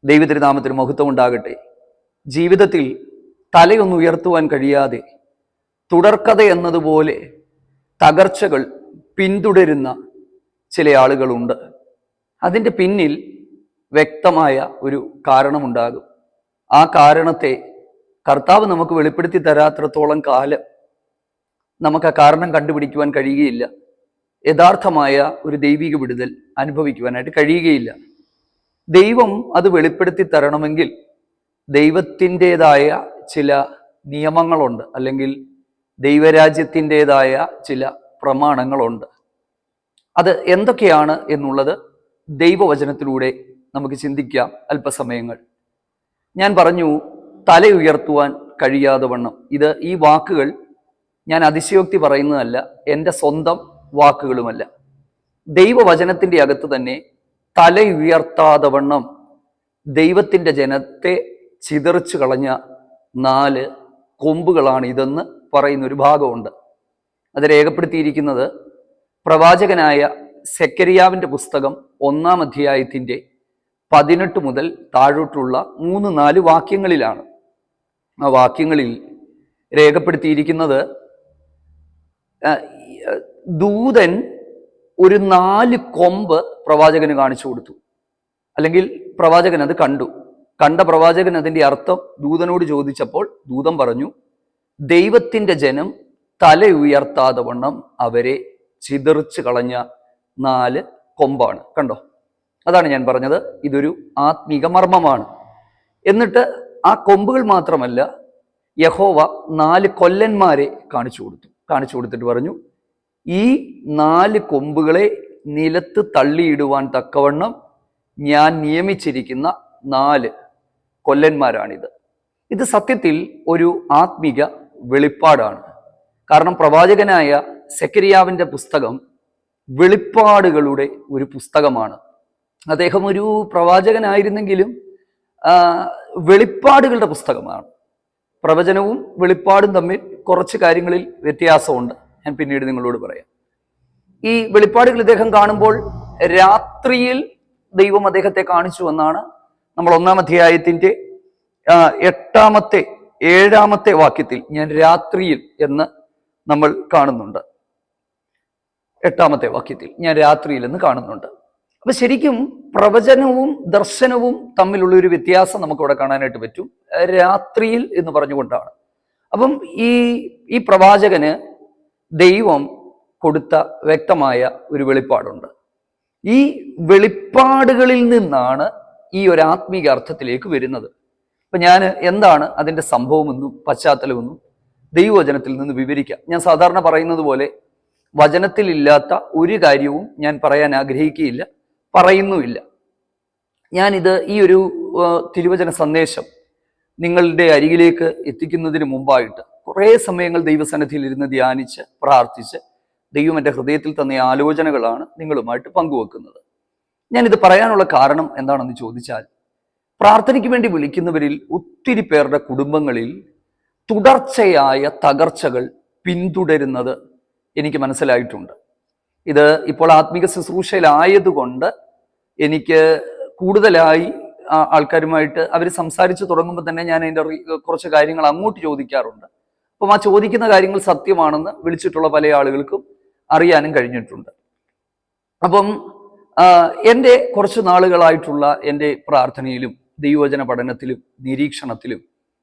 ദൈവതിരുനാമത്തിന് മഹത്വം ഉണ്ടാകട്ടെ. ജീവിതത്തിൽ തലയൊന്ന് ഉയർത്തുവാൻ കഴിയാതെ തുടർക്കഥ എന്നതുപോലെ തകർച്ചകൾ പിന്തുടരുന്ന ചില ആളുകളുണ്ട്. അതിൻ്റെ പിന്നിൽ വ്യക്തമായ ഒരു കാരണമുണ്ടാകും. ആ കാരണത്തെ കർത്താവ് നമുക്ക് വെളിപ്പെടുത്തി തരാത്രത്തോളം കാലം നമുക്ക് ആ കാരണം കണ്ടുപിടിക്കുവാൻ കഴിയുകയില്ല. യഥാർത്ഥമായ ഒരു ദൈവിക വിടുതൽ അനുഭവിക്കുവാനായിട്ട് കഴിയുകയില്ല. ദൈവം അത് വെളിപ്പെടുത്തി തരണമെങ്കിൽ ദൈവത്തിൻ്റെതായ ചില നിയമങ്ങളുണ്ട്, അല്ലെങ്കിൽ ദൈവരാജ്യത്തിൻ്റെതായ ചില പ്രമാണങ്ങളുണ്ട്. അത് എന്തൊക്കെയാണ് എന്നുള്ളത് ദൈവവചനത്തിലൂടെ നമുക്ക് ചിന്തിക്കാം അല്പസമയങ്ങൾ. ഞാൻ പറഞ്ഞു, തല ഉയർത്തുവാൻ കഴിയാതെ വണ്ണം. ഈ വാക്കുകൾ ഞാൻ അതിശയോക്തി പറയുന്നതല്ല, എൻ്റെ സ്വന്തം വാക്കുകളുമല്ല. ദൈവവചനത്തിൻ്റെ അകത്ത് തന്നെ തല ഉയർത്താതെ വണ്ണം ദൈവത്തിൻ്റെ ജനത്തെ ചിതറിച്ചു കളഞ്ഞ 4 കൊമ്പുകളാണ് ഇതെന്ന് പറയുന്നൊരു ഭാഗമുണ്ട്. അത് രേഖപ്പെടുത്തിയിരിക്കുന്നത് പ്രവാചകനായ സെക്കരിയാവിൻ്റെ പുസ്തകം 1-ാം അധ്യായത്തിൻ്റെ 18 മുതൽ താഴോട്ടുള്ള 3-4 വാക്യങ്ങളിലാണ്. ആ വാക്യങ്ങളിൽ രേഖപ്പെടുത്തിയിരിക്കുന്നത്, ദൂതൻ ഒരു 4 കൊമ്പ് പ്രവാചകന് കാണിച്ചു കൊടുത്തു, അല്ലെങ്കിൽ പ്രവാചകൻ അത് കണ്ട പ്രവാചകൻ അതിൻ്റെ അർത്ഥം ദൂതനോട് ചോദിച്ചപ്പോൾ ദൂതൻ പറഞ്ഞു, ദൈവത്തിൻ്റെ ജനം തല ഉയർത്താതെ വണ്ണം അവരെ ചിതറിച്ചു കളഞ്ഞ 4 കൊമ്പാണ്. കണ്ടോ? അതാണ് ഞാൻ പറഞ്ഞത്, ഇതൊരു ആത്മീക മർമ്മമാണ്. എന്നിട്ട് ആ കൊമ്പുകൾ മാത്രമല്ല, യഹോവ 4 കൊല്ലന്മാരെ കാണിച്ചു കൊടുത്തിട്ട് പറഞ്ഞു, ഈ 4 കൊമ്പുകളെ നിലത്ത് തള്ളിയിടുവാൻ തക്കവണ്ണം ഞാൻ നിയമിച്ചിരിക്കുന്ന 4 കൊല്ലന്മാരാണിത്. ഇത് സത്യത്തിൽ ഒരു ആത്മീക വെളിപ്പാടാണ്. കാരണം പ്രവാചകനായ സെക്കരിയാവിൻ്റെ പുസ്തകം വെളിപ്പാടുകളുടെ ഒരു പുസ്തകമാണ്. അദ്ദേഹം ഒരു പ്രവാചകനായിരുന്നെങ്കിലും വെളിപ്പാടുകളുടെ പുസ്തകമാണ്. പ്രവചനവും വെളിപ്പാടും തമ്മിൽ കുറച്ച് കാര്യങ്ങളിൽ വ്യത്യാസമുണ്ട്. ഞാൻ പിന്നീട് നിങ്ങളോട് പറയാം. ഈ വെളിപ്പാടുകൾ ഇദ്ദേഹം കാണുമ്പോൾ രാത്രിയിൽ ദൈവം അദ്ദേഹത്തെ കാണിച്ചു എന്നാണ് നമ്മൾ 1-ാം അധ്യായത്തിൻ്റെ 7-ാമത്തെ വാക്യത്തിൽ ഞാൻ രാത്രിയിൽ എന്ന് നമ്മൾ കാണുന്നുണ്ട്. 8-ാമത്തെ വാക്യത്തിൽ ഞാൻ രാത്രിയിൽ എന്ന് കാണുന്നുണ്ട്. അപ്പൊ ശരിക്കും പ്രവചനവും ദർശനവും തമ്മിലുള്ള ഒരു വ്യത്യാസം നമുക്കിവിടെ കാണാനായിട്ട് പറ്റും. രാത്രിയിൽ എന്ന് പറഞ്ഞുകൊണ്ടാണ്. അപ്പം ഈ പ്രവാചകന് ദൈവം കൊടുത്ത വ്യക്തമായ ഒരു വെളിപ്പാടുണ്ട്. ഈ വെളിപ്പാടുകളിൽ നിന്നാണ് ഈ ഒരു ആത്മീക അർത്ഥത്തിലേക്ക് വരുന്നത്. അപ്പൊ ഞാൻ എന്താണ് അതിൻ്റെ സംഭവമെന്നും പശ്ചാത്തലമെന്നും ദൈവവചനത്തിൽ നിന്ന് വിവരിക്കാം. ഞാൻ സാധാരണ പറയുന്നത് പോലെ വചനത്തിലില്ലാത്ത ഒരു കാര്യവും ഞാൻ പറയാൻ ആഗ്രഹിക്കുകയില്ല, പറയുന്നുമില്ല. ഞാനിത് ഈ ഒരു തിരുവചന സന്ദേശം നിങ്ങളുടെ അരികിലേക്ക് എത്തിക്കുന്നതിന് മുമ്പായിട്ട് കുറേ സമയങ്ങൾ ദൈവസന്നിധിയിൽ ഇരുന്ന് ധ്യാനിച്ച് പ്രാർത്ഥിച്ച് ദൈവം എൻ്റെ ഹൃദയത്തിൽ തന്ന ആലോചനകളാണ് നിങ്ങളുമായിട്ട് പങ്കുവെക്കുന്നത്. ഞാനിത് പറയാനുള്ള കാരണം എന്താണെന്ന് ചോദിച്ചാൽ, പ്രാർത്ഥനയ്ക്ക് വേണ്ടി വിളിക്കുന്നവരിൽ ഒത്തിരി പേരുടെ കുടുംബങ്ങളിൽ തുടർച്ചയായ തകർച്ചകൾ പിന്തുടരുന്നത് എനിക്ക് മനസ്സിലായിട്ടുണ്ട്. ഇത് ഇപ്പോൾ ആത്മീക ശുശ്രൂഷയിലായതുകൊണ്ട് എനിക്ക് കൂടുതലായി ആൾക്കാരുമായിട്ട് അവർ സംസാരിച്ച് തുടങ്ങുമ്പോൾ തന്നെ ഞാൻ അതിൻ്റെ കുറച്ച് കാര്യങ്ങൾ അങ്ങോട്ട് ചോദിക്കാറുണ്ട്. അപ്പം ആ ചോദിക്കുന്ന കാര്യങ്ങൾ സത്യമാണെന്ന് വിളിച്ചിട്ടുള്ള പല ആളുകൾക്കും അറിയാനും കഴിഞ്ഞിട്ടുണ്ട്. അപ്പം എൻ്റെ കുറച്ച് നാളുകളായിട്ടുള്ള എൻ്റെ പ്രാർത്ഥനയിലും ദൈവവചന പഠനത്തിലും നിരീക്ഷണത്തിലും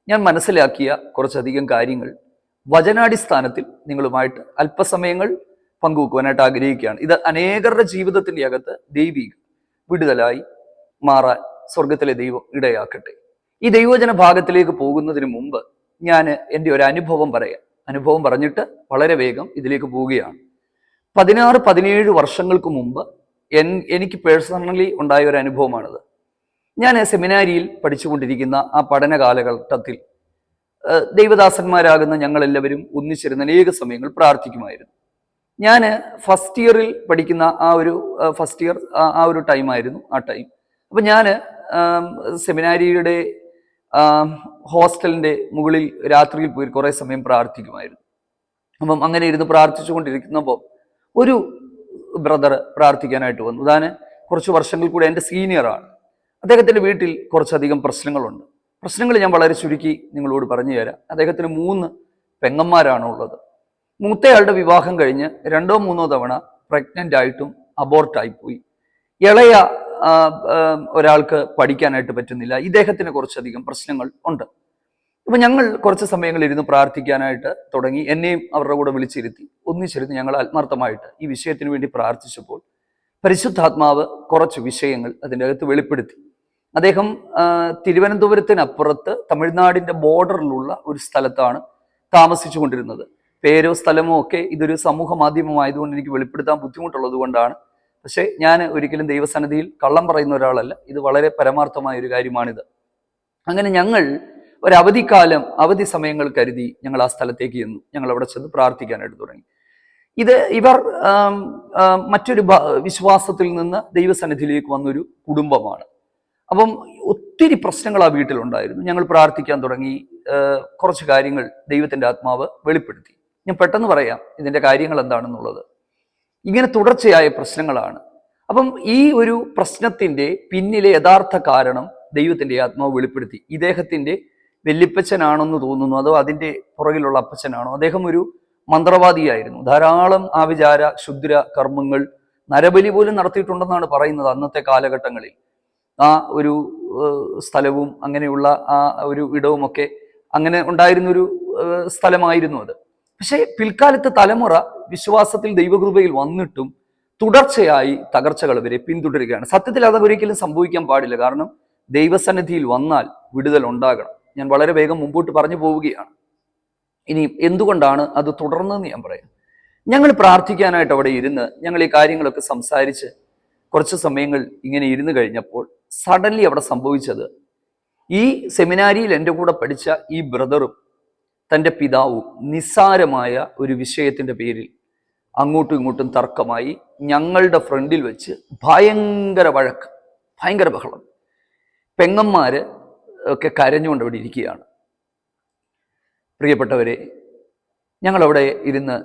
ഞാൻ മനസ്സിലാക്കിയ കുറച്ചധികം കാര്യങ്ങൾ വചനാടിസ്ഥാനത്തിൽ നിങ്ങളുമായിട്ട് അല്പസമയങ്ങൾ പങ്കുവെക്കുവാനായിട്ട് ആഗ്രഹിക്കുകയാണ്. ഇത് അനേകരുടെ ജീവിതത്തിൻ്റെ അകത്ത് ദൈവിക വിടുതലായി മാറാൻ സ്വർഗത്തിലെ ദൈവം ഇടയാക്കട്ടെ. ഈ ദൈവവചന ഭാഗത്തിലേക്ക് പോകുന്നതിന് മുമ്പ് ഞാൻ എൻ്റെ ഒരു അനുഭവം പറയാം. അനുഭവം പറഞ്ഞിട്ട് വളരെ വേഗം ഇതിലേക്ക് പോവുകയാണ്. 16-17 വർഷങ്ങൾക്ക് മുമ്പ് എനിക്ക് പേഴ്സണലി ഉണ്ടായ ഒരു അനുഭവമാണിത്. ഞാൻ സെമിനാരിയിൽ പഠിച്ചുകൊണ്ടിരിക്കുന്ന ആ പഠന കാലഘട്ടത്തിൽ ദൈവദാസന്മാരാകുന്ന ഞങ്ങളെല്ലാവരും ഒന്നിച്ചിരുന്ന അനേക സമയങ്ങൾ പ്രാർത്ഥിക്കുമായിരുന്നു. ഞാൻ ഫസ്റ്റ് ഇയറിൽ പഠിക്കുന്ന ആ ഒരു ടൈമായിരുന്നു ആ ടൈം. അപ്പം ഞാൻ സെമിനാരിയുടെ ഹോസ്റ്റലിൻ്റെ മുകളിൽ രാത്രിയിൽ പോയി കുറേ സമയം പ്രാർത്ഥിക്കുമായിരുന്നു. അപ്പം അങ്ങനെ ഇരുന്ന് പ്രാർത്ഥിച്ചു കൊണ്ടിരിക്കുന്നപ്പോൾ ഒരു ബ്രദർ പ്രാർത്ഥിക്കാനായിട്ട് വന്നു. താൻ കുറച്ച് വർഷങ്ങൾ കൂടെ എൻ്റെ സീനിയറാണ്. അദ്ദേഹത്തിൻ്റെ വീട്ടിൽ കുറച്ചധികം പ്രശ്നങ്ങളുണ്ട്. പ്രശ്നങ്ങൾ ഞാൻ വളരെ ചുരുക്കി നിങ്ങളോട് പറഞ്ഞു തരാം. അദ്ദേഹത്തിന് 3 പെങ്ങന്മാരാണ് ഉള്ളത്. മൂത്തയാളുടെ വിവാഹം കഴിഞ്ഞ് 2ഓ 3ഓ തവണ പ്രഗ്നൻ്റ് ആയിട്ടും അബോർട്ടായിപ്പോയി. ഇളയ ഒരാൾക്ക് പഠിക്കാനായിട്ട് പറ്റുന്നില്ല. ഇദ്ദേഹത്തിന് കുറച്ചധികം പ്രശ്നങ്ങൾ ഉണ്ട്. അപ്പൊ ഞങ്ങൾ കുറച്ച് സമയങ്ങൾ ഇരുന്ന് പ്രാർത്ഥിക്കാനായിട്ട് തുടങ്ങി. എന്നെയും അവരുടെ കൂടെ വിളിച്ചിരുത്തി ഒന്നിച്ചിരുന്ന് ഞങ്ങൾ ആത്മാർത്ഥമായിട്ട് ഈ വിഷയത്തിന് വേണ്ടി പ്രാർത്ഥിച്ചപ്പോൾ പരിശുദ്ധാത്മാവ് കുറച്ച് വിഷയങ്ങൾ അതിൻ്റെ അകത്ത് വെളിപ്പെടുത്തി. അദ്ദേഹം തിരുവനന്തപുരത്തിനപ്പുറത്ത് തമിഴ്നാടിൻ്റെ ബോർഡറിലുള്ള ഒരു സ്ഥലത്താണ് താമസിച്ചു കൊണ്ടിരുന്നത്. പേരോ സ്ഥലമോ ഒക്കെ ഇതൊരു സമൂഹ മാധ്യമമായതുകൊണ്ട് എനിക്ക് വെളിപ്പെടുത്താൻ ബുദ്ധിമുട്ടുള്ളത് കൊണ്ടാണ്. പക്ഷേ ഞാൻ ഒരിക്കലും ദൈവസന്നിധിയിൽ കള്ളം പറയുന്ന ഒരാളല്ല. ഇത് വളരെ പരമാർത്ഥമായ ഒരു കാര്യമാണിത്. അങ്ങനെ ഞങ്ങൾ അവധി സമയങ്ങൾ കരുതി ഞങ്ങൾ ആ സ്ഥലത്തേക്ക് ചെന്നു. ഞങ്ങൾ അവിടെ ചെന്ന് പ്രാർത്ഥിക്കാനായിട്ട് തുടങ്ങി. ഇവർ മറ്റൊരു വിശ്വാസത്തിൽ നിന്ന് ദൈവസന്നിധിയിലേക്ക് വന്നൊരു കുടുംബമാണ്. അപ്പം ഒത്തിരി പ്രശ്നങ്ങൾ ആ വീട്ടിലുണ്ടായിരുന്നു. ഞങ്ങൾ പ്രാർത്ഥിക്കാൻ തുടങ്ങി. കുറച്ച് കാര്യങ്ങൾ ദൈവത്തിൻ്റെ ആത്മാവ് വെളിപ്പെടുത്തി. ഞാൻ പെട്ടെന്ന് പറയാം ഇതിൻ്റെ കാര്യങ്ങൾ എന്താണെന്നുള്ളത്. ഇങ്ങനെ തുടർച്ചയായ പ്രശ്നങ്ങളാണ്. അപ്പം ഈ ഒരു പ്രശ്നത്തിൻ്റെ പിന്നിലെ യഥാർത്ഥ കാരണം ദൈവത്തിൻ്റെ ആത്മാവ് വെളിപ്പെടുത്തി. ഇദ്ദേഹത്തിൻ്റെ വല്യപ്പച്ചനാണെന്ന് തോന്നുന്നു, അതോ അതിൻ്റെ പുറകിലുള്ള അപ്പച്ചനാണോ? അദ്ദേഹം ഒരു മന്ത്രവാദിയായിരുന്നു. ധാരാളം ആഭിചാര ക്ഷുദ്ര കർമ്മങ്ങൾ, നരബലി പോലും നടത്തിയിട്ടുണ്ടെന്നാണ് പറയുന്നത്. അന്നത്തെ കാലഘട്ടങ്ങളിൽ ആ ഒരു സ്ഥലവും അങ്ങനെയുള്ള ആ ഒരു ഇടവുമൊക്കെ അങ്ങനെ ഉണ്ടായിരുന്നൊരു സ്ഥലമായിരുന്നു അത്. പക്ഷേ പിൽക്കാലത്തെ തലമുറ വിശ്വാസത്തിൽ ദൈവകൃപയിൽ വന്നിട്ടും തുടർച്ചയായി തകർച്ചകൾ വരെ പിന്തുടരുകയാണ്. സത്യത്തിൽ അത് ഒരിക്കലും സംഭവിക്കാൻ പാടില്ല. കാരണം ദൈവസന്നിധിയിൽ വന്നാൽ വിടുതൽ ഉണ്ടാകണം. ഞാൻ വളരെ വേഗം മുമ്പോട്ട് പറഞ്ഞു പോവുകയാണ്. ഇനി എന്തുകൊണ്ടാണ് അത് തുടർന്നതെന്ന് ഞാൻ പറയാം. ഞങ്ങൾ പ്രാർത്ഥിക്കാനായിട്ട് അവിടെ ഇരുന്ന് ഞങ്ങൾ ഈ കാര്യങ്ങളൊക്കെ സംസാരിച്ച് കുറച്ച് സമയങ്ങൾ ഇങ്ങനെ ഇരുന്ന് കഴിഞ്ഞപ്പോൾ സഡൻലി അവിടെ സംഭവിച്ചത്, ഈ സെമിനാരിയിൽ എൻ്റെ കൂടെ പഠിച്ച ഈ ബ്രദറും തൻ്റെ പിതാവും നിസ്സാരമായ ഒരു വിഷയത്തിൻ്റെ പേരിൽ അങ്ങോട്ടും ഇങ്ങോട്ടും തർക്കമായി. ഞങ്ങളുടെ ഫ്രണ്ടിൽ വെച്ച് ഭയങ്കര വഴക്ക്, ഭയങ്കര ബഹളം. പെങ്ങന്മാര് ഒക്കെ കരഞ്ഞുകൊണ്ട് അവിടെ ഇരിക്കുകയാണ്. പ്രിയപ്പെട്ടവരെ, ഞങ്ങളവിടെ ഇരുന്ന്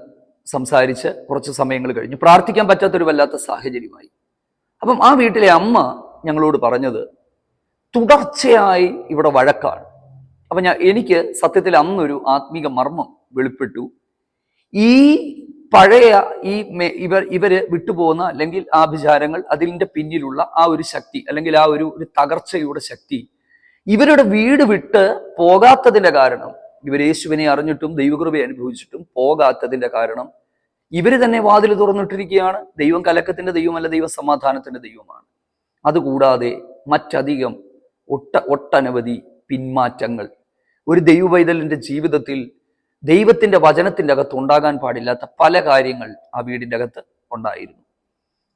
സംസാരിച്ച് കുറച്ച് സമയങ്ങൾ കഴിഞ്ഞു. പ്രാർത്ഥിക്കാൻ പറ്റാത്തൊരു വല്ലാത്ത സാഹചര്യമായി. അപ്പം ആ വീട്ടിലെ അമ്മ ഞങ്ങളോട് പറഞ്ഞത്, തുടർച്ചയായി ഇവിടെ വഴക്കാണ്. അപ്പം എനിക്ക് സത്യത്തിൽ അന്നൊരു ആത്മീക മർമ്മം വെളിപ്പെട്ടു. ഈ പഴയ ഇവര് വിട്ടുപോകുന്ന അല്ലെങ്കിൽ ആഭിചാരങ്ങൾ, അതിൻ്റെ പിന്നിലുള്ള ആ ഒരു ശക്തി അല്ലെങ്കിൽ ആ ഒരു തകർച്ചയുടെ ശക്തി ഇവരുടെ വീട് വിട്ട് പോകാത്തതിന്റെ കാരണം, ഇവർ യേശുവിനെ അറിഞ്ഞിട്ടും ദൈവകൃപയെ അനുഭവിച്ചിട്ടും പോകാത്തതിന്റെ കാരണം ഇവർ തന്നെ വാതിൽ തുറന്നിട്ടിരിക്കുകയാണ്. ദൈവം കലക്കത്തിന്റെ ദൈവമല്ല, ദൈവം സമാധാനത്തിന്റെ ദൈവമാണ്. അതുകൂടാതെ മറ്റധികം ഒട്ടനവധി പിന്മാറ്റങ്ങൾ ഒരു ദൈവപൈതലിന്റെ ജീവിതത്തിൽ ദൈവത്തിന്റെ വചനത്തിന്റെ അകത്ത് ഉണ്ടാകാൻ പാടില്ലാത്ത പല കാര്യങ്ങൾ ആ വീടിൻ്റെ അകത്ത് ഉണ്ടായിരുന്നു.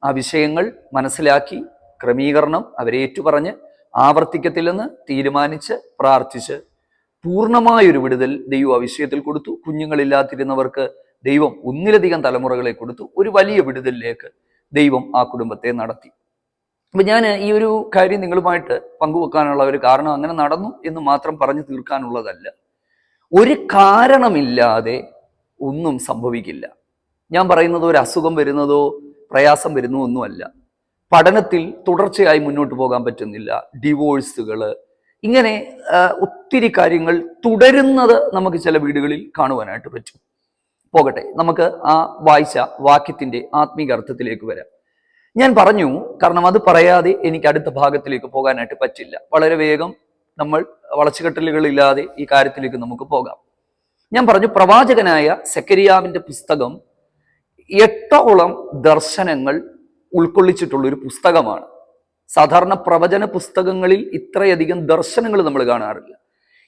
ആ വിഷയങ്ങൾ മനസ്സിലാക്കി ക്രമീകരണം അവരെ ഏറ്റുപറഞ്ഞ് ആവർത്തിക്കത്തില്ലെന്ന് തീരുമാനിച്ച് പ്രാർത്ഥിച്ച് പൂർണ്ണമായൊരു വിടുതൽ ദൈവം ആ വിഷയത്തിൽ കൊടുത്തു. കുഞ്ഞുങ്ങളില്ലാതിരുന്നവർക്ക് ദൈവം ഒന്നിലധികം തലമുറകളെ കൊടുത്തു. ഒരു വലിയ വിടുതലിലേക്ക് ദൈവം ആ കുടുംബത്തെ നടത്തി. അപ്പൊ ഞാൻ ഈ ഒരു കാര്യം നിങ്ങളുമായിട്ട് പങ്കുവെക്കാനുള്ള ഒരു കാരണം അങ്ങനെ നടന്നു എന്ന് മാത്രം പറഞ്ഞു തീർക്കാനുള്ളതല്ല. ഒരു കാരണമില്ലാതെ ഒന്നും സംഭവിക്കില്ല. ഞാൻ പറയുന്നത് ഒരു അസുഖം വരുന്നതോ പ്രയാസം വരുന്നതോ ഒന്നുമല്ല. പഠനത്തിൽ തുടർച്ചയായി മുന്നോട്ട് പോകാൻ പറ്റുന്നില്ല, ഡിവോഴ്സുകൾ, ഇങ്ങനെ ഒത്തിരി കാര്യങ്ങൾ തുടരുന്നത് നമുക്ക് ചില വീടുകളിൽ കാണുവാനായിട്ട് പറ്റും. പോകട്ടെ, നമുക്ക് ആ വായിച്ച വാക്യത്തിന്റെ ആത്മീക അർത്ഥത്തിലേക്ക് വരാം. ഞാൻ പറഞ്ഞു, കാരണം അത് പറയാതെ എനിക്ക് അടുത്ത ഭാഗത്തിലേക്ക് പോകാനായിട്ട് പറ്റില്ല. വളരെ വേഗം നമ്മൾ വളച്ചുകെട്ടലുകളില്ലാതെ ഈ കാര്യത്തിലേക്ക് നമുക്ക് പോകാം. ഞാൻ പറഞ്ഞു, പ്രവാചകനായ സെക്കരിയാവിന്റെ പുസ്തകം 8ഓളം ദർശനങ്ങൾ ഉൾക്കൊള്ളിച്ചിട്ടുള്ള ഒരു പുസ്തകമാണ്. സാധാരണ പ്രവചന പുസ്തകങ്ങളിൽ ഇത്രയധികം ദർശനങ്ങൾ നമ്മൾ കാണാറില്ല.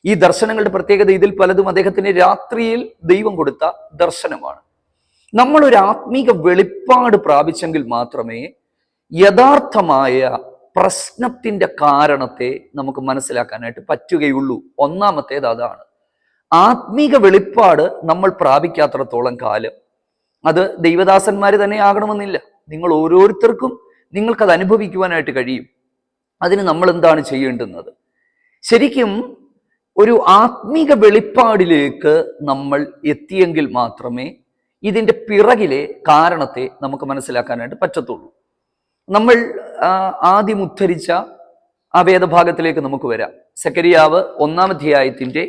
ഈ ദർശനങ്ങളുടെ പ്രത്യേകത ഇതിൽ പലതും അദ്ദേഹത്തിന് രാത്രിയിൽ ദൈവം കൊടുത്ത ദർശനമാണ്. നമ്മളൊരു ആത്മീക വെളിപ്പാട് പ്രാപിച്ചെങ്കിൽ മാത്രമേ യഥാർത്ഥമായ പ്രശ്നത്തിന്റെ കാരണത്തെ നമുക്ക് മനസ്സിലാക്കാനായിട്ട് പറ്റുകയുള്ളൂ. ഒന്നാമത്തേത് അതാണ്. ആത്മീക വെളിപ്പാട് നമ്മൾ പ്രാപിക്കാത്രത്തോളം കാലം അത് ദൈവദാസന്മാര് തന്നെ ആകണമെന്നില്ല. നിങ്ങൾ ഓരോരുത്തർക്കും നിങ്ങൾക്കത് അനുഭവിക്കുവാനായിട്ട് കഴിയും. അതിന് നമ്മൾ എന്താണ് ചെയ്യേണ്ടുന്നത്? ശരിക്കും ഒരു ആത്മീക വെളിപ്പാടിലേക്ക് നമ്മൾ എത്തിയെങ്കിൽ മാത്രമേ ഇതിൻ്റെ പിറകിലെ കാരണത്തെ നമുക്ക് മനസ്സിലാക്കാനായിട്ട് പറ്റത്തുള്ളൂ. നമ്മൾ ആദ്യം ഉദ്ധരിച്ച ആ വേദഭാഗത്തിലേക്ക് നമുക്ക് വരാം. സെക്കരിയാവ് 1-ാം അധ്യായത്തിന്റെ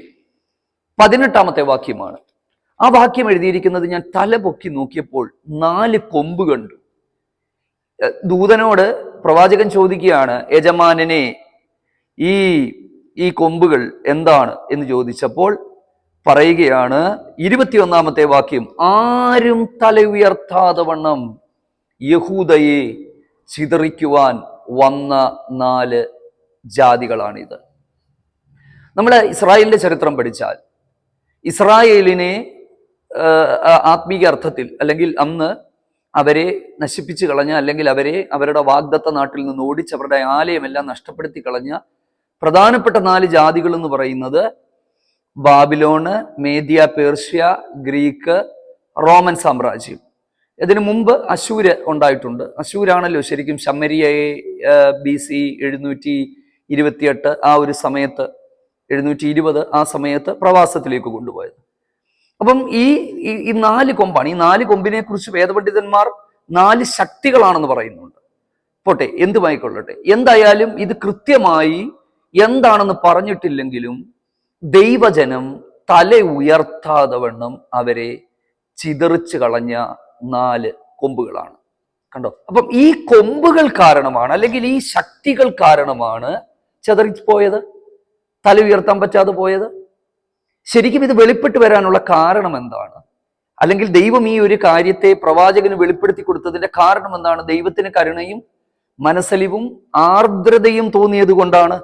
18-ാമത്തെ വാക്യമാണ്. ആ വാക്യം എഴുതിയിരിക്കുന്നത്, ഞാൻ തല പൊക്കി നോക്കിയപ്പോൾ 4 കൊമ്പ് കണ്ടു. ദൂതനോട് പ്രവാചകൻ ചോദിക്കുകയാണ്, യജമാനനെ ഈ കൊമ്പുകൾ എന്താണ് എന്ന് ചോദിച്ചപ്പോൾ പറയുകയാണ്, 21-ാമത്തെ വാക്യം, ആരും തല ഉയർത്താതെ വണ്ണം യഹൂദയെ ചിതറിക്കുവാൻ വന്ന 4 ജാതികളാണിത്. നമ്മൾ ഇസ്രായേലിന്റെ ചരിത്രം പഠിച്ചാൽ ഇസ്രായേലിനെ ആത്മീക അർത്ഥത്തിൽ, അല്ലെങ്കിൽ അന്ന് അവരെ നശിപ്പിച്ചു കളഞ്ഞ, അല്ലെങ്കിൽ അവരെ അവരുടെ വാഗ്ദത്ത നാട്ടിൽ നിന്ന് ഓടിച്ച് അവരുടെ ആലയമെല്ലാം നഷ്ടപ്പെടുത്തി കളഞ്ഞ പ്രധാനപ്പെട്ട 4 ജാതികൾ എന്ന് പറയുന്നത് ബാബിലോണ്, മേദ്യ, പേർഷ്യ, ഗ്രീക്ക്, റോമൻ സാമ്രാജ്യം. ഇതിനു മുമ്പ് അശൂര് ഉണ്ടായിട്ടുണ്ട്. അശൂരാണല്ലോ ശരിക്കും ശമരിയയെ BC 728 ആ ഒരു സമയത്ത്, 720 ആ സമയത്ത് പ്രവാസത്തിലേക്ക് കൊണ്ടുപോയത്. അപ്പം ഈ 4 കൊമ്പാണ്. ഈ 4 കൊമ്പിനെ കുറിച്ച് വേദപണ്ഡിതന്മാർ 4 ശക്തികളാണെന്ന് പറയുന്നുണ്ട്. പോട്ടെ, എന്തുമായിക്കൊള്ളട്ടെ. എന്തായാലും ഇത് കൃത്യമായി എന്താണെന്ന് പറഞ്ഞിട്ടില്ലെങ്കിലും ദൈവജനം തല ഉയർത്താതെ വണ്ണം അവരെ ചിതറിച്ചു കളഞ്ഞ 4 കൊമ്പുകളാണ്. കണ്ടോ? അപ്പം ഈ കൊമ്പുകൾ കാരണമാണ്, അല്ലെങ്കിൽ ഈ ശക്തികൾ കാരണമാണ് ചിതറിപ്പോയത്, തല ഉയർത്താൻ പറ്റാതെ പോയത്. ശരിക്കും ഇത് വെളിപ്പെട്ട് വരാനുള്ള കാരണം എന്താണ്? അല്ലെങ്കിൽ ദൈവം ഈ ഒരു കാര്യത്തെ പ്രവാചകന് വെളിപ്പെടുത്തി കൊടുത്തതിന്റെ കാരണം എന്താണ്? ദൈവത്തിന് കരുണയും മനസ്സലിവും ആർദ്രതയും തോന്നിയത് കൊണ്ടാണ്.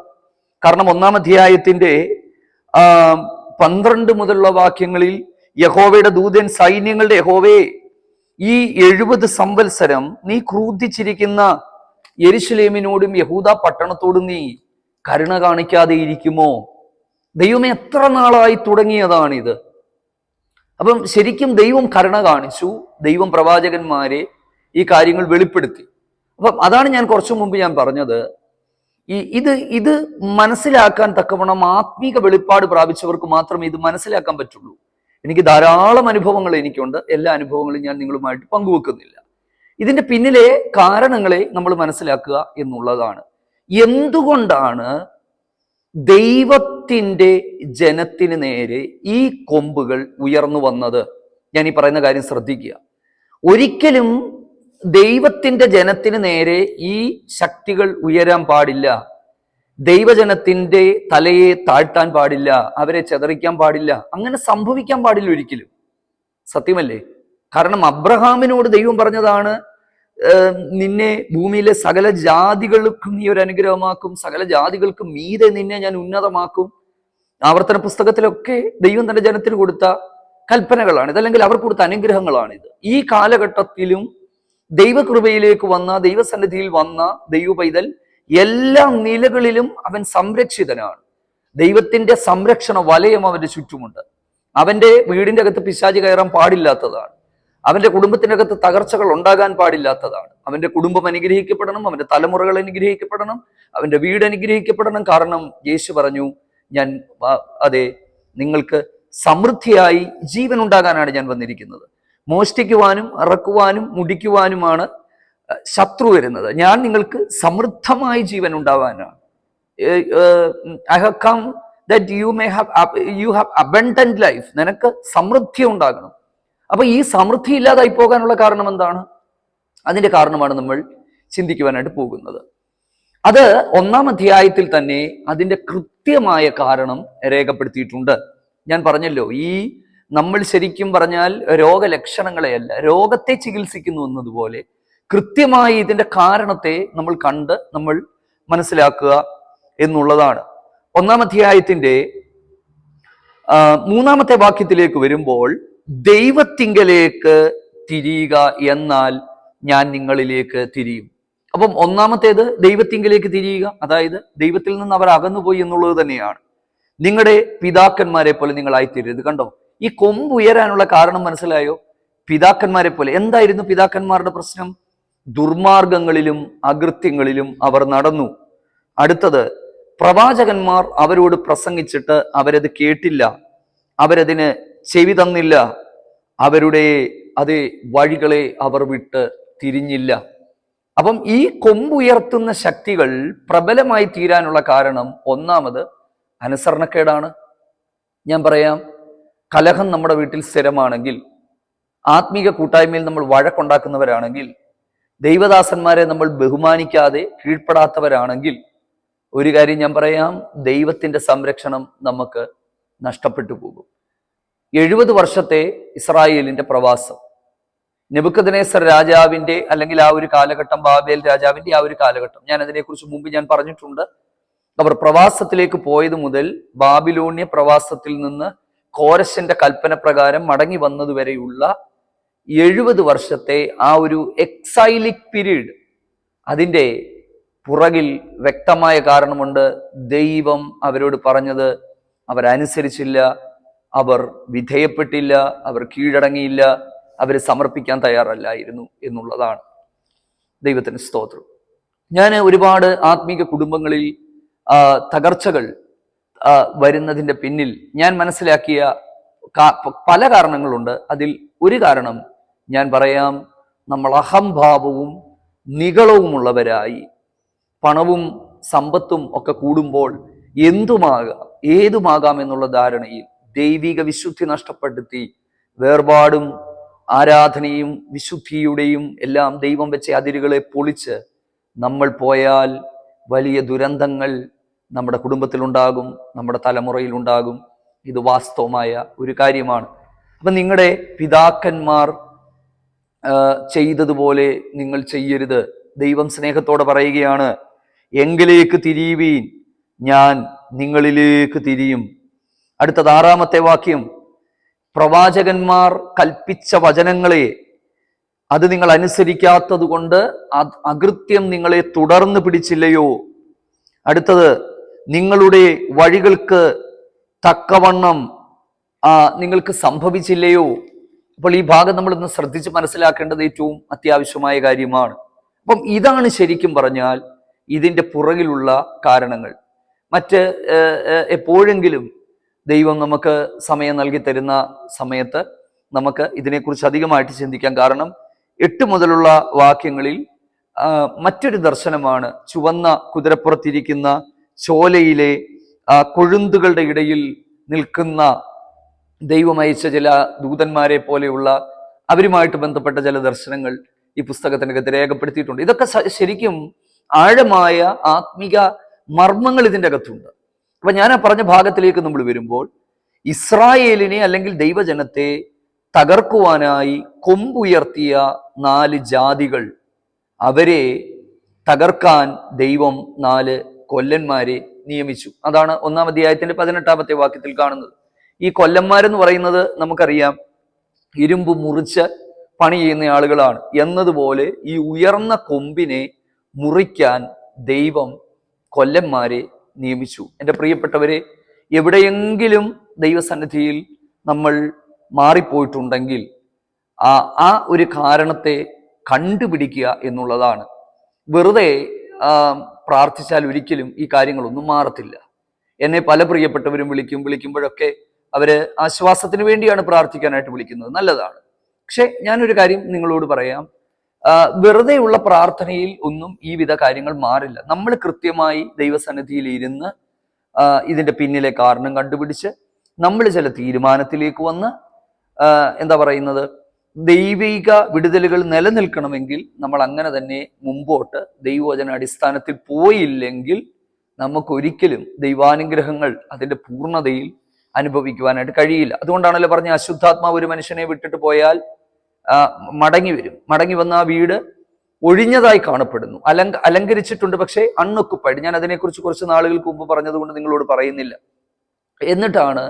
കാരണം 1-ാം അധ്യായത്തിന്റെ 12 മുതലുള്ള വാക്യങ്ങളിൽ യഹോവയുടെ ദൂതൻ, സൈന്യങ്ങളുടെ യഹോവേ, ഈ 70 സംവത്സരം നീ ക്രൂദ്ധിച്ചിരിക്കുന്ന യെരുശലേമിനോടും യഹൂദ പട്ടണത്തോടും നീ കരുണ കാണിക്കാതെ ഇരിക്കുമോ? ദൈവമേ, എത്ര നാളായി തുടങ്ങിയതാണിത്. അപ്പം ശരിക്കും ദൈവം കരുണ കാണിച്ചു. ദൈവം പ്രവാചകന്മാരെ ഈ കാര്യങ്ങൾ വെളിപ്പെടുത്തി. അപ്പം അതാണ് ഞാൻ കുറച്ചു മുമ്പ് ഞാൻ പറഞ്ഞത്, ഇത് മനസ്സിലാക്കാൻ തക്കവണ്ണം ആത്മീക വെളിപ്പാട് പ്രാപിച്ചവർക്ക് മാത്രമേ ഇത് മനസ്സിലാക്കാൻ പറ്റുള്ളൂ. എനിക്ക് ധാരാളം അനുഭവങ്ങൾ എനിക്കുണ്ട്. എല്ലാ അനുഭവങ്ങളും ഞാൻ നിങ്ങളുമായിട്ട് പങ്കുവെക്കുന്നില്ല. ഇതിന്റെ പിന്നിലെ കാരണങ്ങളെ നമ്മൾ മനസ്സിലാക്കുക എന്നുള്ളതാണ്. എന്തുകൊണ്ടാണ് ദൈവത്തിന്റെ ജനത്തിന് നേരെ ഈ കൊമ്പുകൾ ഉയർന്നു വന്നത്? ഞാൻ ഈ പറയുന്ന കാര്യം ശ്രദ്ധിക്കുക. ഒരിക്കലും ദൈവത്തിന്റെ ജനത്തിന് നേരെ ഈ ശക്തികൾ ഉയരാൻ പാടില്ല. ദൈവജനത്തിന്റെ തലയെ താഴ്ത്താൻ പാടില്ല, അവരെ ചെതറിക്കാൻ പാടില്ല. അങ്ങനെ സംഭവിക്കാൻ പാടില്ല ഒരിക്കലും. സത്യമല്ലേ? കാരണം അബ്രഹാമിനോട് ദൈവം പറഞ്ഞതാണ്, നിന്നെ ഭൂമിയിലെ സകല ജാതികൾക്കും നീ ഒരു അനുഗ്രഹമാക്കും, സകല ജാതികൾക്കും മീതെ നിന്നെ ഞാൻ ഉന്നതമാക്കും. ആവർത്തന പുസ്തകത്തിലൊക്കെ ദൈവം തന്റെ ജനത്തിന് കൊടുത്ത കൽപ്പനകളാണിത്, അല്ലെങ്കിൽ അവർ കൊടുത്ത അനുഗ്രഹങ്ങളാണിത്. ഈ കാലഘട്ടത്തിലും ദൈവകൃപയിലേക്ക് വന്ന, ദൈവസന്നിധിയിൽ വന്ന ദൈവ പൈതൽ എല്ലാ നിലകളിലും അവൻ സംരക്ഷിതനാണ്. ദൈവത്തിന്റെ സംരക്ഷണ വലയം അവന്റെ ചുറ്റുമുണ്ട്. അവന്റെ വീടിന്റെ അകത്ത് പിശാചി കയറാൻ പാടില്ലാത്തതാണ്. അവന്റെ കുടുംബത്തിന്റെ അകത്ത് തകർച്ചകൾ ഉണ്ടാകാൻ പാടില്ലാത്തതാണ്. അവന്റെ കുടുംബം അനുഗ്രഹിക്കപ്പെടണം, അവന്റെ തലമുറകൾ അനുഗ്രഹിക്കപ്പെടണം, അവന്റെ വീട് അനുഗ്രഹിക്കപ്പെടണം. കാരണം യേശു പറഞ്ഞു, ഞാൻ നിങ്ങൾക്ക് സമൃദ്ധിയായി ജീവൻ ഉണ്ടാകാനാണ് ഞാൻ വന്നിരിക്കുന്നത്. മോഷ്ടിക്കുവാനും ഇറക്കുവാനും മുടിക്കുവാനുമാണ് ശത്രു വരുന്നത്. ഞാൻ നിങ്ങൾക്ക് സമൃദ്ധമായി ജീവൻ ഉണ്ടാവാനാണ്. I have come that you have abundant life. നിനക്ക് സമൃദ്ധി ഉണ്ടാകണം. അപ്പൊ ഈ സമൃദ്ധി ഇല്ലാതായി പോകാനുള്ള കാരണം എന്താണ്? അതിന്റെ കാരണമാണ് നമ്മൾ ചിന്തിക്കുവാനായിട്ട് പോകുന്നത്. അത് 1-ാം അധ്യായത്തിൽ തന്നെ അതിന്റെ കൃത്യമായ കാരണം രേഖപ്പെടുത്തിയിട്ടുണ്ട്. ഞാൻ പറഞ്ഞല്ലോ, നമ്മൾ ശരിക്കും പറഞ്ഞാൽ രോഗലക്ഷണങ്ങളെയല്ല, രോഗത്തെ ചികിത്സിക്കുന്നു എന്നതുപോലെ കൃത്യമായി ഇതിന്റെ കാരണത്തെ നമ്മൾ കണ്ട് നമ്മൾ മനസ്സിലാക്കുക എന്നുള്ളതാണ്. 1-ാം അധ്യായത്തിന്റെ 3-ാമത്തെ വാക്യത്തിലേക്ക് വരുമ്പോൾ, ദൈവത്തിങ്കലേക്ക് തിരിയുക, എന്നാൽ ഞാൻ നിങ്ങളിലേക്ക് തിരിയും. അപ്പം 1-ാമത്തേത് ദൈവത്തിങ്കലേക്ക് തിരിയുക, അതായത് ദൈവത്തിൽ നിന്ന് അവർ അകന്നുപോയി എന്നുള്ളത് തന്നെയാണ്. നിങ്ങളുടെ പിതാക്കന്മാരെ പോലെ നിങ്ങളായിത്തീരരുത്. കണ്ടോ, ഈ കൊമ്പ് ഉയരാനുള്ള കാരണം മനസ്സിലായോ? പിതാക്കന്മാരെ പോലെ. എന്തായിരുന്നു പിതാക്കന്മാരുടെ പ്രശ്നം? ദുർമാർഗങ്ങളിലും അകൃത്യങ്ങളിലും അവർ നടന്നു. അടുത്തത്, പ്രവാചകന്മാർ അവരോട് പ്രസംഗിച്ചിട്ട് അവരത് കേട്ടില്ല, അവരതിന് ചെവി തന്നില്ല, അവരുടെ അതേ വഴികളെ അവർ വിട്ട് തിരിഞ്ഞില്ല. അപ്പം ഈ കൊമ്പുയർത്തുന്ന ശക്തികൾ പ്രബലമായി തീരാനുള്ള കാരണം ഒന്നാമത് അനുസരണക്കേടാണ്. ഞാൻ പറയാം, കലഹം നമ്മുടെ വീട്ടിൽ സ്ഥിരമാണെങ്കിൽ, ആത്മീക കൂട്ടായ്മയിൽ നമ്മൾ വഴക്കുണ്ടാക്കുന്നവരാണെങ്കിൽ, ദൈവദാസന്മാരെ നമ്മൾ ബഹുമാനിക്കാതെ കീഴ്പ്പെടാത്തവരാണെങ്കിൽ, ഒരു കാര്യം ഞാൻ പറയാം, ദൈവത്തിന്റെ സംരക്ഷണം നമുക്ക് നഷ്ടപ്പെട്ടു പോകും. 70 വർഷത്തെ ഇസ്രായേലിന്റെ പ്രവാസം, നെബൂഖദ്നേസർ രാജാവിന്റെ അല്ലെങ്കിൽ ആ ഒരു കാലഘട്ടം, ബാബേൽ രാജാവിന്റെ ആ ഒരു കാലഘട്ടം, ഞാൻ അതിനെക്കുറിച്ച് മുമ്പ് ഞാൻ പറഞ്ഞിട്ടുണ്ട്. അവർ പ്രവാസത്തിലേക്ക് പോയത് മുതൽ ബാബിലോണ്യ പ്രവാസത്തിൽ നിന്ന് കോരശന്റെ കൽപ്പന പ്രകാരം മടങ്ങി വന്നതുവരെയുള്ള 70 വർഷത്തെ ആ ഒരു എക്സൈലിക് പീരീഡ്, അതിൻ്റെ പുറകിൽ വ്യക്തമായ കാരണമുണ്ട്. ദൈവം അവരോട് പറഞ്ഞത് അവരനുസരിച്ചില്ല, അവർ വിധേയപ്പെട്ടില്ല, അവർ കീഴടങ്ങിയില്ല, അവർ സമർപ്പിക്കാൻ തയ്യാറല്ലായിരുന്നു എന്നുള്ളതാണ്. ദൈവത്തിന് സ്തോത്രം. ഞാൻ ഒരുപാട് ആത്മീക കുടുംബങ്ങളിൽ തകർച്ചകൾ വരുന്നതിൻ്റെ പിന്നിൽ ഞാൻ മനസ്സിലാക്കിയ പല കാരണങ്ങളുണ്ട്. അതിൽ ഒരു കാരണം ഞാൻ പറയാം, നമ്മൾ അഹംഭാവവും നിഗളവുമുള്ളവരായി, പണവും സമ്പത്തും ഒക്കെ കൂടുമ്പോൾ എന്തുമാകാം ഏതുമാകാം എന്നുള്ള ധാരണയിൽ ദൈവിക വിശുദ്ധി നഷ്ടപ്പെടുത്തി വേർപാടും ആരാധനയും വിശുദ്ധിയുടെയും എല്ലാം ദൈവം വെച്ച അതിരുകളെ പൊളിച്ച് നമ്മൾ പോയാൽ വലിയ ദുരന്തങ്ങൾ നമ്മുടെ കുടുംബത്തിലുണ്ടാകും, നമ്മുടെ തലമുറയിലുണ്ടാകും. ഇത് വാസ്തവമായ ഒരു കാര്യമാണ്. അപ്പം നിങ്ങളുടെ പിതാക്കന്മാർ ചെയ്തതുപോലെ നിങ്ങൾ ചെയ്യരുത്. ദൈവം സ്നേഹത്തോടെ പറയുകയാണ്, എങ്കിലേക്ക് തിരിയുവീൻ, ഞാൻ നിങ്ങളിലേക്ക് തിരിയും. അടുത്തത് 6-ാമത്തെ വാക്യം, പ്രവാചകന്മാർ കൽപ്പിച്ച വചനങ്ങളെ അത് നിങ്ങൾ അനുസരിക്കാത്തത് കൊണ്ട് അകൃത്യം നിങ്ങളെ തുടർന്ന് പിടിച്ചില്ലയോ? അടുത്തത്, നിങ്ങളുടെ വഴികൾക്ക് തക്കവണ്ണം നിങ്ങൾക്ക് സംഭവിച്ചില്ലയോ? അപ്പോൾ ഈ ഭാഗം നമ്മൾ ഇന്ന് ശ്രദ്ധിച്ച് മനസ്സിലാക്കേണ്ടത് ഏറ്റവും അത്യാവശ്യമായ കാര്യമാണ്. അപ്പം ഇതാണ് ശരിക്കും പറഞ്ഞാൽ ഇതിൻ്റെ പുറകിലുള്ള കാരണങ്ങൾ. മറ്റ് എപ്പോഴെങ്കിലും ദൈവം നമുക്ക് സമയം നൽകി തരുന്ന സമയത്ത് നമുക്ക് ഇതിനെക്കുറിച്ച് അധികമായിട്ട് ചിന്തിക്കാം. കാരണം 8 മുതലുള്ള വാക്യങ്ങളിൽ മറ്റൊരു ദർശനമാണ്. ചുവന്ന കുതിരപ്പുറത്തിരിക്കുന്ന ചോലയിലെ കൊഴുന്തുകളുടെ ഇടയിൽ നിൽക്കുന്ന ദൈവം അയച്ച ചില ദൂതന്മാരെ പോലെയുള്ള അവരുമായിട്ട് ബന്ധപ്പെട്ട ചില ദർശനങ്ങൾ ഈ പുസ്തകത്തിനകത്ത് രേഖപ്പെടുത്തിയിട്ടുണ്ട്. ഇതൊക്കെ ശരിക്കും ആഴമായ ആത്മിക മർമ്മങ്ങൾ ഇതിൻ്റെ അകത്തുണ്ട്. അപ്പൊ ഞാൻ ആ പറഞ്ഞ ഭാഗത്തിലേക്ക് നമ്മൾ വരുമ്പോൾ, ഇസ്രായേലിനെ അല്ലെങ്കിൽ ദൈവജനത്തെ തകർക്കുവാനായി കൊമ്പുയർത്തിയ 4 ജാതികൾ, അവരെ തകർക്കാൻ ദൈവം 4 കൊല്ലന്മാരെ നിയമിച്ചു. അതാണ് 1-ാം അധ്യായത്തിന്റെ 18-ാമത്തെ വാക്യത്തിൽ കാണുന്നത്. ഈ കൊല്ലന്മാരെന്ന് പറയുന്നത് നമുക്കറിയാം, ഇരുമ്പ് മുറിച്ച് പണി ചെയ്യുന്ന ആളുകളാണ് എന്നതുപോലെ ഈ ഉയർന്ന കൊമ്പിനെ മുറിക്കാൻ ദൈവം കൊല്ലന്മാരെ നിയമിച്ചു. എൻ്റെ പ്രിയപ്പെട്ടവരെ, എവിടെയെങ്കിലും ദൈവസന്നിധിയിൽ നമ്മൾ മാറിപ്പോയിട്ടുണ്ടെങ്കിൽ ആ ഒരു കാരണത്തെ കണ്ടുപിടിക്കുക എന്നുള്ളതാണ്. വെറുതെ പ്രാർത്ഥിച്ചാൽ ഒരിക്കലും ഈ കാര്യങ്ങളൊന്നും മാറത്തില്ല. എന്നെ പല പ്രിയപ്പെട്ടവരും വിളിക്കുമ്പോഴൊക്കെ അവര് ആശ്വാസത്തിന് വേണ്ടിയാണ് പ്രാർത്ഥിക്കാനായിട്ട് വിളിക്കുന്നത്, നല്ലതാണ്. പക്ഷെ ഞാനൊരു കാര്യം നിങ്ങളോട് പറയാം, വെറുതെയുള്ള പ്രാർത്ഥനയിൽ ഒന്നും ഈ വിധ കാര്യങ്ങൾ മാറില്ല. നമ്മൾ കൃത്യമായി ദൈവസന്നിധിയിൽ ഇരുന്ന് ഇതിന്റെ പിന്നിലെ കാരണം കണ്ടുപിടിച്ച് നമ്മൾ ചില തീരുമാനത്തിലേക്ക് വന്ന് എന്താ പറയുന്നത്, ദൈവിക വിടുതലുകൾ നിലനിൽക്കണമെങ്കിൽ നമ്മൾ അങ്ങനെ തന്നെ മുമ്പോട്ട് ദൈവവചന അടിസ്ഥാനത്തിൽ പോയില്ലെങ്കിൽ നമുക്കൊരിക്കലും ദൈവാനുഗ്രഹങ്ങൾ അതിന്റെ പൂർണ്ണതയിൽ അനുഭവിക്കുവാനായിട്ട് കഴിയില്ല. അതുകൊണ്ടാണല്ലോ പറഞ്ഞ, അശുദ്ധാത്മാവ് ഒരു മനുഷ്യനെ വിട്ടിട്ട് പോയാൽ മടങ്ങി വരും. മടങ്ങി വന്ന ആ വീട് ഒഴിഞ്ഞതായി കാണപ്പെടുന്നു, അലങ്കരിച്ചിട്ടുണ്ട്, പക്ഷേ അൺഒക്കുപ്പൈഡ്. ഞാൻ അതിനെക്കുറിച്ച് കുറച്ച് നാളുകൾക്ക് മുമ്പ് പറഞ്ഞതുകൊണ്ട് നിങ്ങളോട് പറയുന്നില്ല. എന്നിട്ടാണ്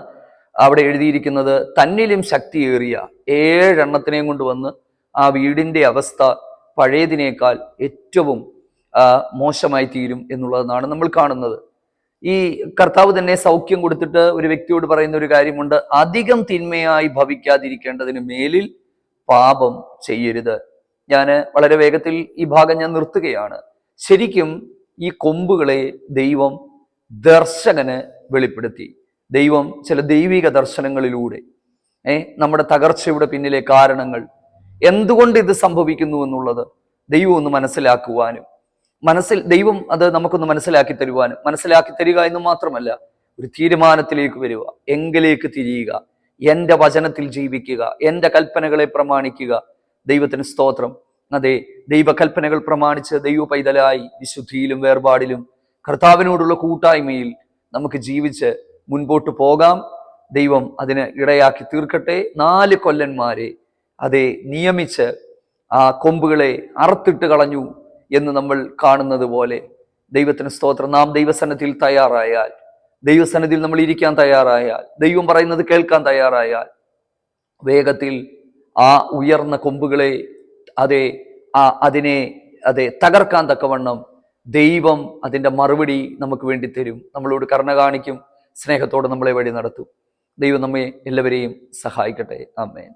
അവിടെ എഴുതിയിരിക്കുന്നത്, തന്നിലും ശക്തിയേറിയ 7 എണ്ണത്തിനെയും കൊണ്ടുവന്ന് ആ വീടിന്റെ അവസ്ഥ പഴയതിനേക്കാൾ ഏറ്റവും മോശമായി തീരും എന്നുള്ളതാണ് നമ്മൾ കാണുന്നത്. ഈ കർത്താവ് തന്നെ സൗഖ്യം കൊടുത്തിട്ട് ഒരു വ്യക്തിയോട് പറയുന്ന ഒരു കാര്യമുണ്ട്, അധികം തിന്മയായി ഭവിക്കാതിരിക്കേണ്ടതിന് മേലിൽ പാപം ചെയ്യരുത്. ഞാൻ വളരെ വേഗത്തിൽ ഈ ഭാഗം ഞാൻ നിർത്തുകയാണ്. ശരിക്കും ഈ കൊമ്പുകളെ ദൈവം ദർശകന് വെളിപ്പെടുത്തി. ദൈവം ചില ദൈവിക ദർശനങ്ങളിലൂടെ നമ്മുടെ തകർച്ചയുടെ പിന്നിലെ കാരണങ്ങൾ, എന്തുകൊണ്ട് ഇത് സംഭവിക്കുന്നു എന്നുള്ളത് ദൈവം ഒന്ന് മനസ്സിലാക്കുവാനും ദൈവം അത് നമുക്കൊന്ന് മനസ്സിലാക്കി തരുവാനും, മനസ്സിലാക്കി തരിക എന്ന് മാത്രമല്ല, ഒരു തീരുമാനത്തിലേക്ക് വരിക, എങ്കിലേക്ക് തിരിയുക, എൻ്റെ വചനത്തിൽ ജീവിക്കുക, എൻ്റെ കൽപ്പനകളെ പ്രമാണിക്കുക. ദൈവത്തിന് സ്തോത്രം. അതെ, ദൈവകൽപ്പനകൾ പ്രമാണിച്ച് ദൈവ പൈതലായി വിശുദ്ധിയിലും വേർപാടിലും കർത്താവിനോടുള്ള കൂട്ടായ്മയിൽ നമുക്ക് ജീവിച്ച് മുൻപോട്ട് പോകാം. ദൈവം അതിന് ഇടയാക്കി തീർക്കട്ടെ. 4 കൊല്ലന്മാരെ അതെ നിയമിച്ച് ആ കൊമ്പുകളെ അറുത്തിട്ട് കളഞ്ഞു എന്ന് നമ്മൾ കാണുന്നത് പോലെ ദൈവത്തിന് സ്തോത്രം. നാം ദൈവസന്നിധിയിൽ തയ്യാറായാൽ, ദൈവസന്നിധിയിൽ നമ്മൾ ഇരിക്കാൻ തയ്യാറായാൽ, ദൈവം പറയുന്നത് കേൾക്കാൻ തയ്യാറായാൽ, വേഗത്തിൽ ആ ഉയർന്ന കൊമ്പുകളെ അതിനെ തകർക്കാൻ തക്കവണ്ണം ദൈവം അതിൻ്റെ മറുപടി നമുക്ക് വേണ്ടി തരും, നമ്മളോട് കരുണ കാണിക്കും, സ്നേഹത്തോടെ നമ്മളെ വഴി നടത്തും. ദൈവം നമ്മെ എല്ലാവരെയും സഹായിക്കട്ടെ. ആമേൻ.